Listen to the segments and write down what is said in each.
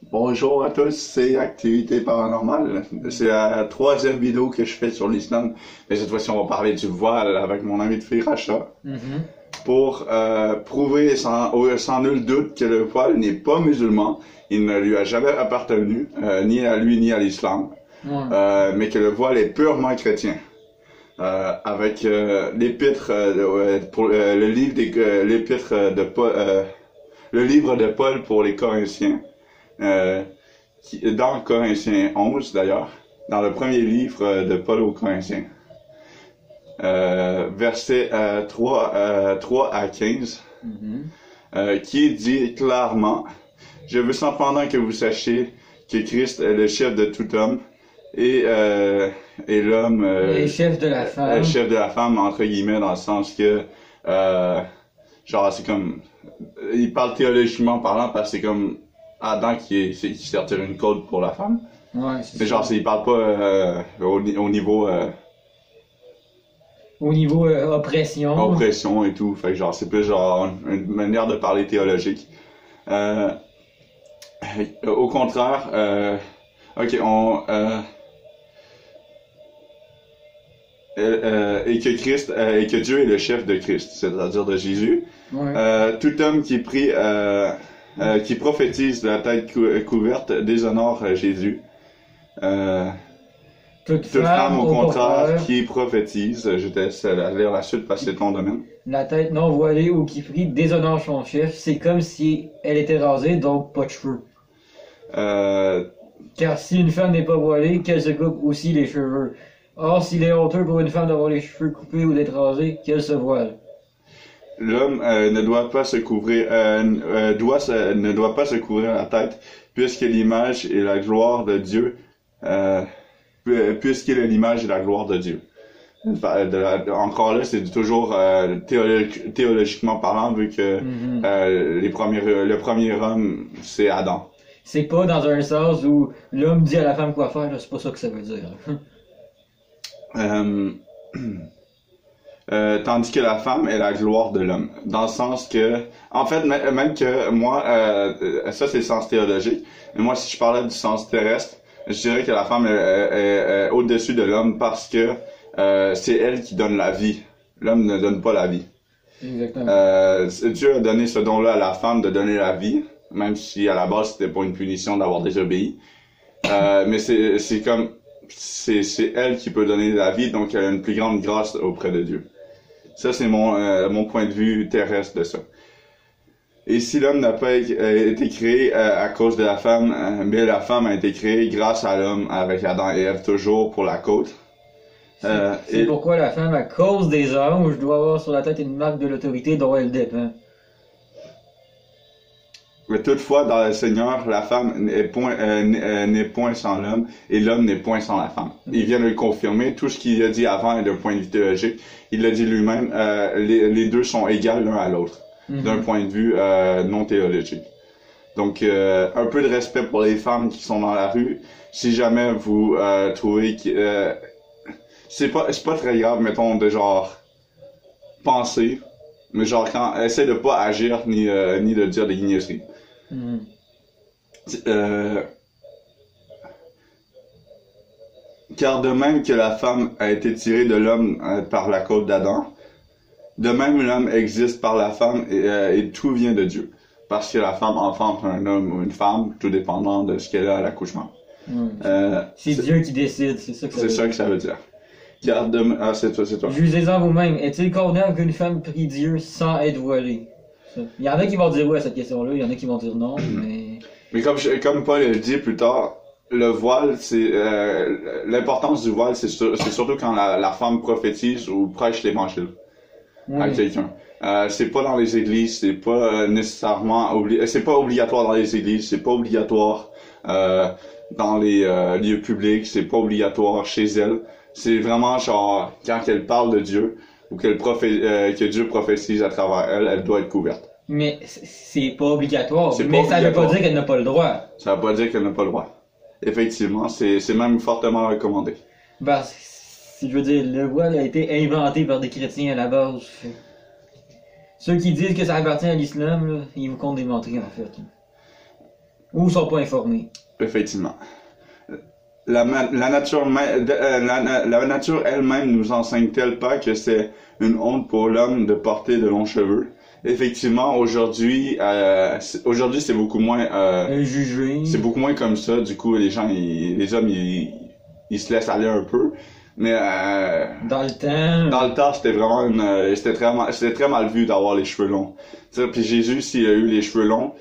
Bonjour à tous, c'est Activité Paranormale. C'est la troisième vidéo que je fais sur l'islam. Mais cette fois-ci, on va parler du voile avec mon ami de fille Racha. Pour prouver sans nul doute que le voile n'est pas musulman. Il ne lui a jamais appartenu, ni à lui ni à l'islam. Mais que le voile est purement chrétien. Avec l'épître, pour le livre l'épître de Paul, le livre de Paul pour les Corinthiens. Dans Corinthiens 11 d'ailleurs, dans le premier livre de Paul aux Corinthiens, versets 3 à 15, qui dit clairement: je veux cependant que vous sachiez que Christ est le chef de tout homme et l'homme le chef de la femme. Le chef de la femme, entre guillemets, dans le sens que genre c'est comme, il parle théologiquement parlant parce que c'est comme Adam qui s'est retiré une côte pour la femme. Ouais, mais genre, il parle pas au niveau... au niveau oppression. Oppression et tout. Fait que genre, c'est plus genre une manière de parler théologique. Au contraire, et que Dieu est le chef de Christ, c'est-à-dire de Jésus. Tout homme qui prie... qui prophétise la tête couverte déshonore Jésus. Toute femme, au contraire, qui prophétise, je te laisse lire la suite parce que c'est ton domaine. La tête non voilée ou qui prie déshonore son chef. C'est comme si elle était rasée, donc pas de cheveux. Car si une femme n'est pas voilée, qu'elle se coupe aussi les cheveux. Or, s'il est honteux pour une femme d'avoir les cheveux coupés ou d'être rasée, qu'elle se voile. L'homme ne doit pas se couvrir la tête, puisque l'image et la gloire de Dieu, puisqu'il est l'image et la gloire de Dieu. Encore là, c'est toujours théologiquement parlant, vu que le premier homme, c'est Adam. C'est pas dans un sens où l'homme dit à la femme quoi faire, c'est pas ça que ça veut dire. Tandis que la femme est la gloire de l'homme. Dans le sens que, en fait, même que moi, ça c'est le sens théologique, mais moi si je parlais du sens terrestre, je dirais que la femme est au-dessus de l'homme parce que c'est elle qui donne la vie. L'homme ne donne pas la vie. Exactement. Dieu a donné ce don-là à la femme de donner la vie, même si à la base c'était pas une punition d'avoir désobéi. Mais c'est comme, c'est elle qui peut donner la vie, donc elle a une plus grande grâce auprès de Dieu. Ça, c'est mon point de vue terrestre de ça. Et si l'homme n'a pas été créé à cause de la femme, mais la femme a été créée grâce à l'homme avec Adam et Ève, toujours pour la côte. C'est pourquoi la femme, à cause des anges, doit avoir sur la tête une marque de l'autorité dont elle dépend. Mais toutefois, dans le Seigneur, la femme n'est point sans l'homme, et l'homme n'est point sans la femme. Il vient de le confirmer. Tout ce qu'il a dit avant est d'un point de vue théologique. Il l'a dit lui-même, les deux sont égaux l'un à l'autre, d'un point de vue non théologique. Donc, un peu de respect pour les femmes qui sont dans la rue. Si jamais vous trouvez que... c'est pas très grave, mettons, de genre penser, mais genre essaie de pas agir ni de dire des guignolleries. Car de même que la femme a été tirée de l'homme par la côte d'Adam, de même l'homme existe par la femme et tout vient de Dieu. Parce que la femme enfante un homme ou une femme, tout dépendant de ce qu'elle a à l'accouchement. C'est Dieu qui décide, c'est ça que ça veut dire. C'est ça que ça veut dire. Car c'est toi. Jugez-en vous-même. Est-il convenable qu'une femme prie Dieu sans être voilée? Il y en a qui vont dire oui à cette question-là, il y en a qui vont dire non, mais... Mais comme Paul le dit plus tard, le voile, c'est l'importance du voile, c'est surtout quand la femme prophétise ou prêche l'évangile à quelqu'un. C'est pas dans les églises, c'est pas nécessairement c'est pas obligatoire dans les églises, c'est pas obligatoire dans les lieux publics, c'est pas obligatoire chez elle. C'est vraiment genre quand elle parle de Dieu ou que Dieu prophétise à travers elle, elle doit être couverte. Mais c'est pas obligatoire, ça veut pas dire qu'elle n'a pas le droit. Ça veut pas dire qu'elle n'a pas le droit. Effectivement, c'est même fortement recommandé. Si je veux dire, le voile a été inventé par des chrétiens à la base. Ceux qui disent que ça appartient à l'islam, ils vous comptent des menteries en fait. Ou sont pas informés. Effectivement. La nature elle-même nous enseigne-t-elle pas que c'est une honte pour l'homme de porter de longs cheveux? Effectivement, aujourd'hui c'est beaucoup moins Jugé. c'est beaucoup moins comme ça. Du coup, les hommes ils se laissent aller un peu. Mais Dans le temps, c'était vraiment c'était très mal vu d'avoir les cheveux longs. Puis Jésus, s'il a eu les cheveux longs,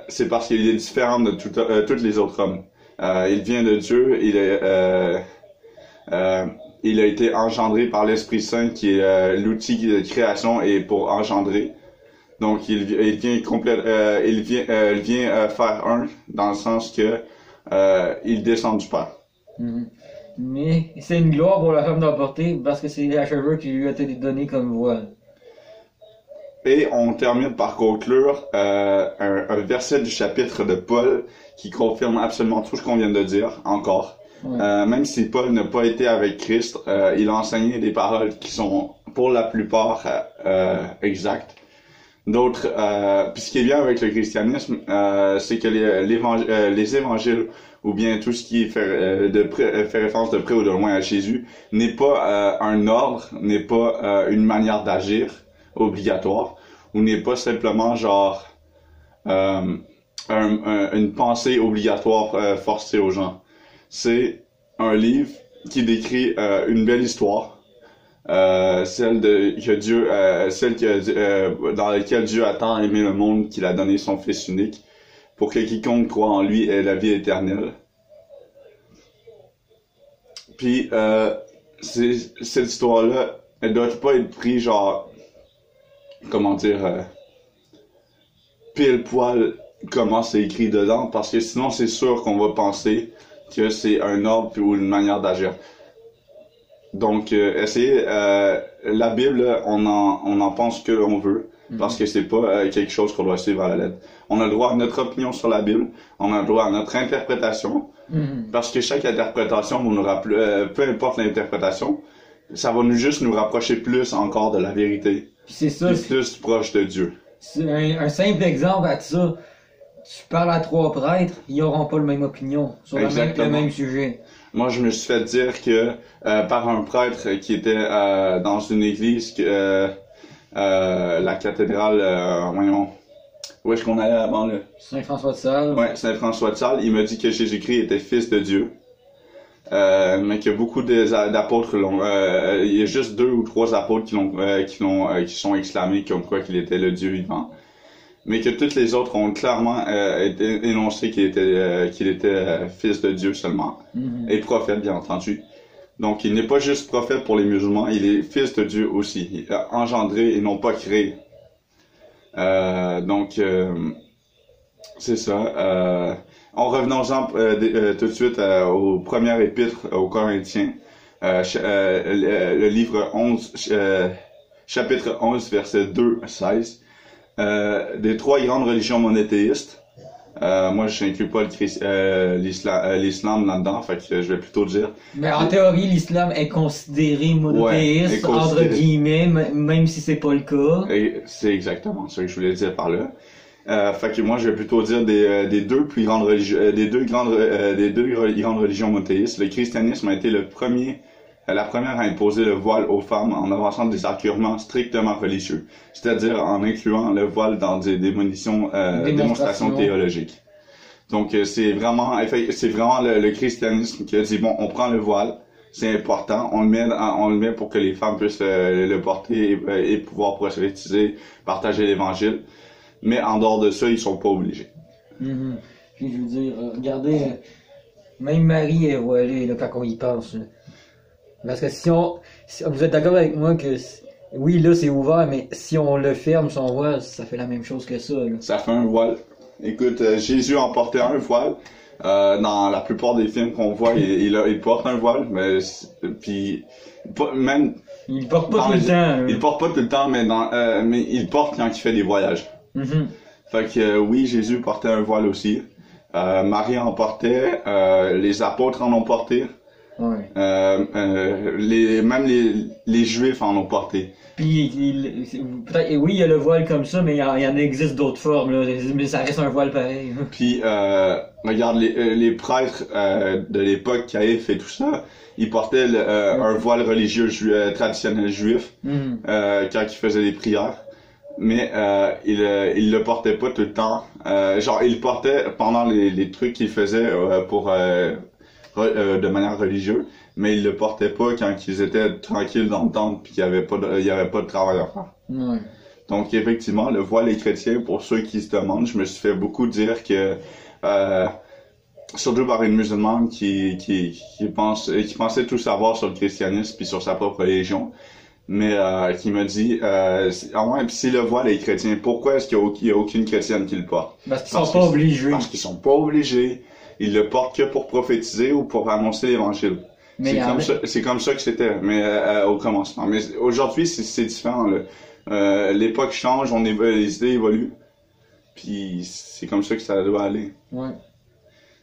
c'est parce qu'il est différent de tous les autres hommes. Il vient de Dieu, il a été engendré par l'Esprit Saint qui est l'outil de création et pour engendrer. Donc il vient faire un dans le sens que il descend du Père. Mais c'est une gloire pour la femme d'emporter parce que c'est la cheveux qui lui a été donnée comme voile. Et on termine par conclure un verset du chapitre de Paul qui confirme absolument tout ce qu'on vient de dire encore. Ouais. Même si Paul n'a pas été avec Christ, il a enseigné des paroles qui sont pour la plupart exactes. D'autres, puis ce qui est bien avec le christianisme, c'est que les évangiles ou bien tout ce qui fait référence de près ou de loin à Jésus n'est pas un ordre, n'est pas une manière d'agir obligatoire, ou n'est pas simplement genre une pensée obligatoire forcée aux gens. C'est un livre qui décrit une belle histoire, celle dans laquelle Dieu a tant aimé le monde qu'il a donné son Fils unique pour que quiconque croit en lui ait la vie éternelle. Puis cette histoire-là, elle doit pas être prise genre, comment dire, pile poil comment c'est écrit dedans, parce que sinon c'est sûr qu'on va penser que c'est un ordre ou une manière d'agir. Donc la Bible, on en pense que l'on veut, parce que c'est pas quelque chose qu'on doit suivre à la lettre. On a le droit à notre opinion sur la Bible, on a le droit à notre interprétation, parce que chaque interprétation va nous rappeler, peu importe l'interprétation, ça va juste nous rapprocher plus encore de la vérité. C'est ça. Plus proche de Dieu. C'est un simple exemple à ça. Tu parles à 3 prêtres, ils n'auront pas la même opinion sur le même sujet. Moi, je me suis fait dire que par un prêtre qui était dans une église, la cathédrale, où est-ce qu'on allait avant là? Saint-François de Sales. Ouais, Saint-François de Sales. Il m'a dit que Jésus-Christ était fils de Dieu. Mais que beaucoup d'apôtres il y a juste 2 ou 3 apôtres qui sont exclamés comme quoi qu'il était le Dieu vivant. Mais que toutes les autres ont clairement énoncé qu'il était fils de Dieu seulement. Et prophète, bien entendu. Donc, il n'est pas juste prophète pour les musulmans, il est fils de Dieu aussi. Il a engendré et non pas créé. C'est ça. Revenons-en tout de suite au premier épître aux Corinthiens, le livre 11, chapitre 11, verset 2 à 16. Des 3 grandes religions monothéistes. Moi, je n'inclus pas l'islam là-dedans, fait que je vais plutôt dire. Mais en théorie, l'islam est considéré monothéiste, entre guillemets, même si c'est pas le cas. Et c'est exactement ça que je voulais dire par là. Fait que moi, je vais plutôt dire des deux grandes religions monothéistes. Le christianisme a été la première à imposer le voile aux femmes en avançant des arguments strictement religieux, c'est-à-dire en incluant le voile dans des démonstrations théologiques. Donc c'est vraiment le christianisme qui a dit bon, on prend le voile, c'est important, on le met pour que les femmes puissent le porter et pouvoir prophétiser, partager l'évangile, mais en dehors de ça, ils sont pas obligés. Puis je veux dire, regardez, même Marie est voilée là, quand on y pense. Là. Parce que si vous êtes d'accord avec moi que oui, là c'est ouvert, mais si on le ferme son voile, ça fait la même chose que ça. Là. Ça fait un voile. Écoute, Jésus en portait un voile. Dans la plupart des films qu'on voit, il porte un voile, mais puis même. Il porte pas tout le temps. Il porte pas tout le temps, mais il porte quand il fait des voyages. Fait que oui, Jésus portait un voile aussi. Marie en portait, les apôtres en ont porté. Ouais. Même les Juifs en ont porté. Puis, peut-être, oui, il y a le voile comme ça, mais il y en existe d'autres formes, là. Mais ça reste un voile pareil. Puis, regarde, les prêtres de l'époque, Caïphe et tout ça, ils portaient un voile religieux traditionnel juif quand ils faisaient des prières. Mais ils le portaient pas tout le temps. Genre, ils le portaient pendant les trucs qu'ils faisaient de manière religieuse, mais ils le portaient pas quand ils étaient tranquilles dans le temple puis qu'il y avait pas de travail à faire. Ouais. Donc effectivement, le voile est chrétien. Pour ceux qui se demandent, je me suis fait beaucoup dire que surtout par une musulmane qui pensait tout savoir sur le christianisme puis sur sa propre religion, mais qui m'a dit si le voile est chrétien, pourquoi est-ce qu'il y a aucune chrétienne qui le porte? Parce qu'ils sont pas obligés. Parce qu'ils sont pas obligés. Ils le portent que pour prophétiser ou pour annoncer l'évangile. C'est comme ça que c'était, mais au commencement. Mais aujourd'hui, c'est différent. L'époque change, les idées évoluent. Puis c'est comme ça que ça doit aller. Ouais.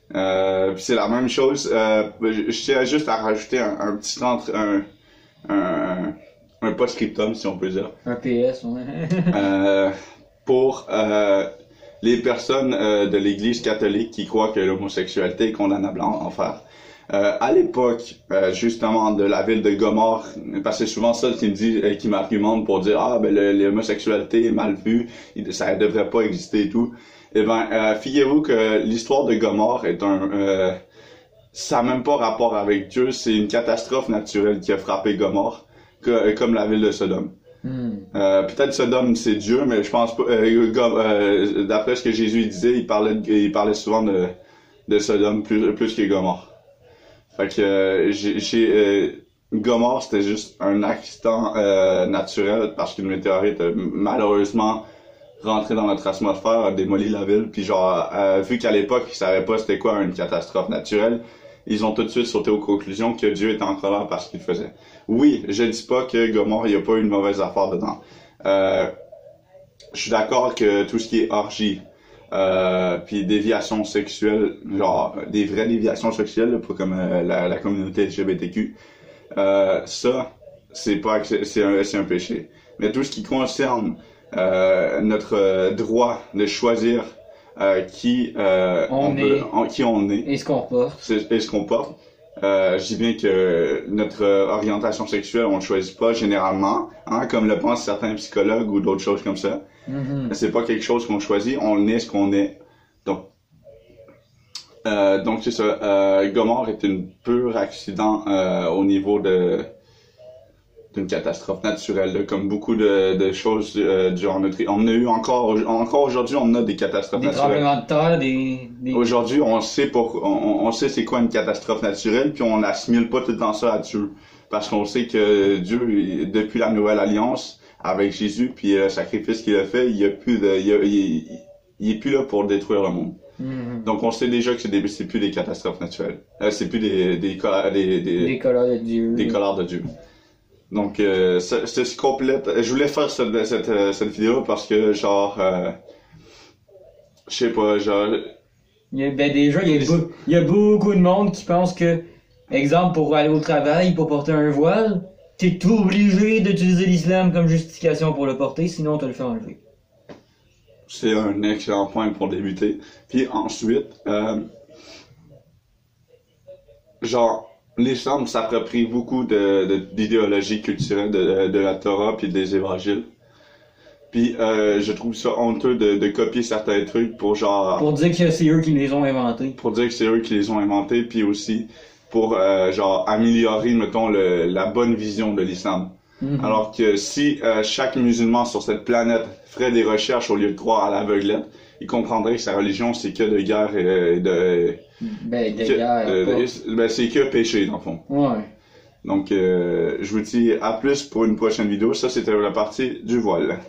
Puis c'est la même chose. Je tiens juste à rajouter un petit un post-scriptum, si on peut dire. Un PS, ouais. Pour les personnes de l'Église catholique qui croient que l'homosexualité est condamnable en enfer. À l'époque, justement, de la ville de Gomorrhe, parce que c'est souvent ça qui m'argumente pour dire l'homosexualité est mal vue, ça devrait pas exister et tout. Eh ben, figurez-vous que l'histoire de Gomorrhe est ça n'a même pas rapport avec Dieu, c'est une catastrophe naturelle qui a frappé Gomorrhe, comme la ville de Sodome. Peut-être Sodome c'est Dieu, mais je pense pas. D'après ce que Jésus disait, il parlait souvent de Sodome plus que Gomorrhe. Fait que Gomorrhe c'était juste un accident naturel parce qu'une météorite malheureusement rentré dans notre atmosphère, a démoli la ville, puis genre vu qu'à l'époque ils savaient pas c'était quoi une catastrophe naturelle, ils ont tout de suite sauté aux conclusions que Dieu était en colère parce qu'il faisait. Oui, je dis pas que Gomorrhe, il n'y a pas eu une mauvaise affaire dedans. Je suis d'accord que tout ce qui est orgie, puis déviation sexuelle, genre des vraies déviations sexuelles, pas comme la communauté LGBTQ, ça, c'est un péché. Mais tout ce qui concerne notre droit de choisir qui on est et ce qu'on porte. Et ce qu'on porte. Je dis bien que notre orientation sexuelle, on ne choisit pas généralement, hein, comme le pensent certains psychologues ou d'autres choses comme ça. C'est pas quelque chose qu'on choisit, on est ce qu'on est. Donc c'est ça. Gomorrhe est un pur accident au niveau d'une catastrophe naturelle, là, comme beaucoup de choses durant notre... On a eu encore aujourd'hui, on a des catastrophes naturelles. Des tremblements de terre, Aujourd'hui, on sait c'est quoi une catastrophe naturelle, puis on n'assimile pas tout le temps ça à Dieu. Parce qu'on sait que Dieu, depuis la Nouvelle Alliance, avec Jésus, puis le sacrifice qu'il a fait, il est plus là pour détruire le monde. Donc on sait déjà que c'est plus des catastrophes naturelles. C'est plus des colères de Dieu. Des colères de Dieu. Donc, c'est complète. Je voulais faire cette vidéo parce que, genre, je sais pas, genre... Il y a beaucoup de monde qui pense que, exemple, pour aller au travail, pour porter un voile, t'es obligé d'utiliser l'islam comme justification pour le porter, sinon on te le fait enlever. C'est un excellent point pour débuter. Puis ensuite, genre... L'islam s'approprie beaucoup d'idéologies culturelles de la Torah puis des évangiles. Puis je trouve ça honteux de copier certains trucs pour genre... Pour dire que c'est eux qui les ont inventés. Pour dire que c'est eux qui les ont inventés, puis aussi pour genre améliorer, mettons, la bonne vision de l'islam. Alors que si chaque musulman sur cette planète ferait des recherches au lieu de croire à l'aveuglette, il comprendrait que sa religion c'est que de guerre et de... c'est que péché, dans le fond. Ouais. Donc, je vous dis à plus pour une prochaine vidéo. Ça, c'était la partie du voile.